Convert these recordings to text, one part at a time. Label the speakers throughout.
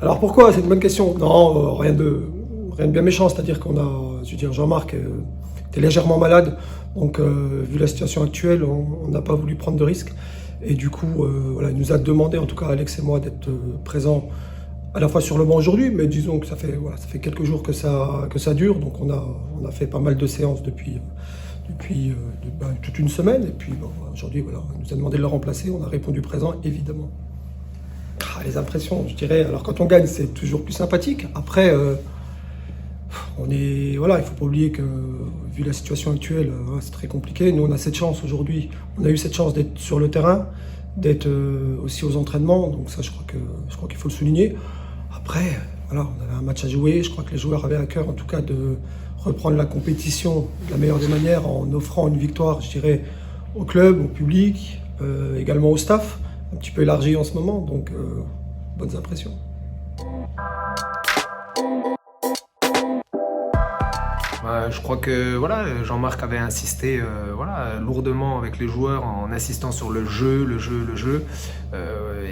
Speaker 1: Alors pourquoi? C'est une bonne question. Non, rien de bien méchant, c'est-à-dire qu'on a, je veux dire, Jean-Marc était légèrement malade, donc vu la situation actuelle, on n'a pas voulu prendre de risques. Et du coup, voilà, il nous a demandé, en tout cas Alex et moi, d'être présents à la fois sur le banc aujourd'hui, mais disons que ça fait quelques jours que ça dure, donc on a fait pas mal de séances depuis toute une semaine, et puis bon, aujourd'hui, voilà, on nous a demandé de le remplacer, on a répondu présent, évidemment. Les impressions, je dirais, alors quand on gagne, c'est toujours plus sympathique. Après, voilà, il faut pas oublier que, vu la situation actuelle, c'est très compliqué. Nous, on a cette chance aujourd'hui, on a eu cette chance d'être sur le terrain, d'être aussi aux entraînements, donc ça, je crois qu'il faut le souligner. Après, voilà, on avait un match à jouer, je crois que les joueurs avaient à cœur, en tout cas, de reprendre la compétition de la meilleure des manières, en offrant une victoire, je dirais, au club, au public, également au staff, un petit peu élargi en ce moment, donc bonnes impressions.
Speaker 2: Je crois que voilà, Jean-Marc avait insisté voilà, lourdement avec les joueurs en insistant sur le jeu.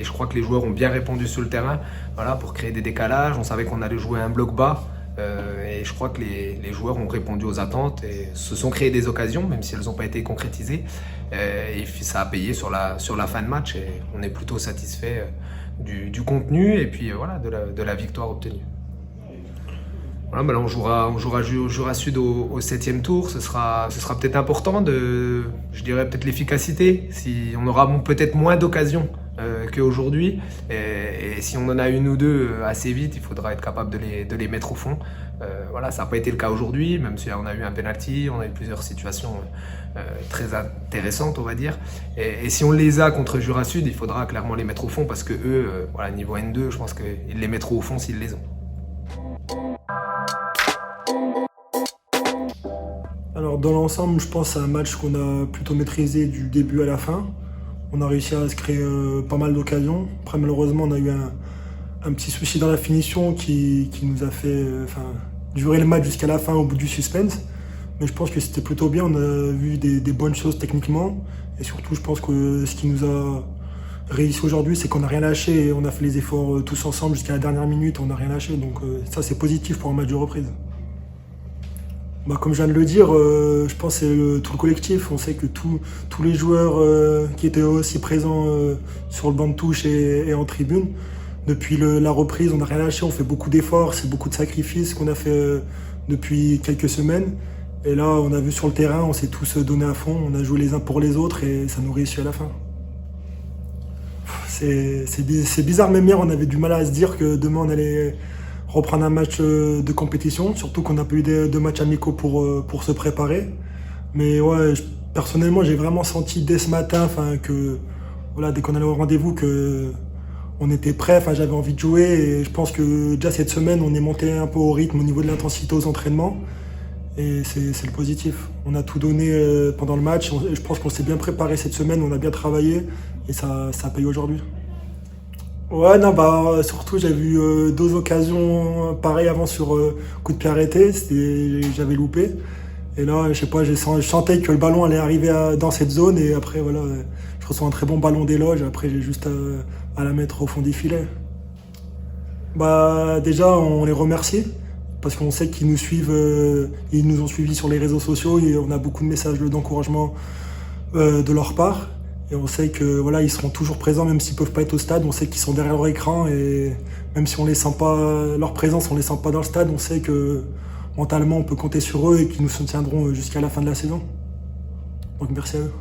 Speaker 2: Et je crois que les joueurs ont bien répondu sur le terrain voilà, pour créer des décalages. On savait qu'on allait jouer un bloc bas. Et je crois que les joueurs ont répondu aux attentes et se sont créés des occasions, même si elles n'ont pas été concrétisées. Et ça a payé sur la fin de match et on est plutôt satisfait du contenu et puis voilà, de la victoire obtenue. Voilà, ben là on jouera Sud au 7e tour. Ce sera peut-être important je dirais peut-être l'efficacité. Si on aura peut-être moins d'occasions qu'aujourd'hui, et si on en a une ou deux assez vite, il faudra être capable de les mettre au fond. Voilà, ça n'a pas été le cas aujourd'hui, même si on a eu un penalty, on a eu plusieurs situations très intéressantes, on va dire. Et si on les a contre Jura Sud, il faudra clairement les mettre au fond parce que eux, voilà, niveau N2, je pense qu'ils les mettront au fond s'ils les ont.
Speaker 3: Alors dans l'ensemble, je pense que c'est un match qu'on a plutôt maîtrisé du début à la fin. On a réussi à se créer pas mal d'occasions. Après malheureusement, on a eu un petit souci dans la finition qui nous a fait durer le match jusqu'à la fin au bout du suspense. Mais je pense que c'était plutôt bien, on a vu des bonnes choses techniquement. Et surtout, je pense que ce qui nous a réussi aujourd'hui, c'est qu'on n'a rien lâché. Et on a fait les efforts tous ensemble jusqu'à la dernière minute, on n'a rien lâché. Donc ça, c'est positif pour un match de reprise. Comme je viens de le dire, je pense que c'est tout le collectif. On sait que tous les joueurs qui étaient aussi présents sur le banc de touche et en tribune, depuis la reprise, on n'a rien lâché, on fait beaucoup d'efforts, c'est beaucoup de sacrifices qu'on a fait depuis quelques semaines. Et là, on a vu sur le terrain, on s'est tous donnés à fond, on a joué les uns pour les autres et ça nous réussit à la fin. C'est bizarre, même hier, on avait du mal à se dire que demain, on allait reprendre un match de compétition, surtout qu'on n'a pas eu de matchs amicaux pour se préparer. Mais ouais, personnellement, j'ai vraiment senti dès ce matin que voilà, dès qu'on allait au rendez-vous, qu'on était prêt, j'avais envie de jouer. Et je pense que déjà cette semaine, on est monté un peu au rythme au niveau de l'intensité aux entraînements. Et c'est le positif. On a tout donné pendant le match. Je pense qu'on s'est bien préparé cette semaine, on a bien travaillé et ça paye aujourd'hui. Ouais, non, surtout j'ai vu deux occasions pareilles avant sur coup de pied arrêté, j'avais loupé. Et là, je sais pas, je sentais que le ballon allait arriver dans cette zone et après, voilà, je reçois un très bon ballon d'éloge. Après, j'ai juste à la mettre au fond des filets. Déjà, on les remercie parce qu'on sait qu'ils nous suivent, ils nous ont suivis sur les réseaux sociaux et on a beaucoup de messages d'encouragement de leur part. Et on sait que voilà, ils seront toujours présents même s'ils peuvent pas être au stade. On sait qu'ils sont derrière leur écran et même si on les sent pas, leur présence, on les sent pas dans le stade, on sait que mentalement on peut compter sur eux et qu'ils nous soutiendront jusqu'à la fin de la saison. Donc merci à eux.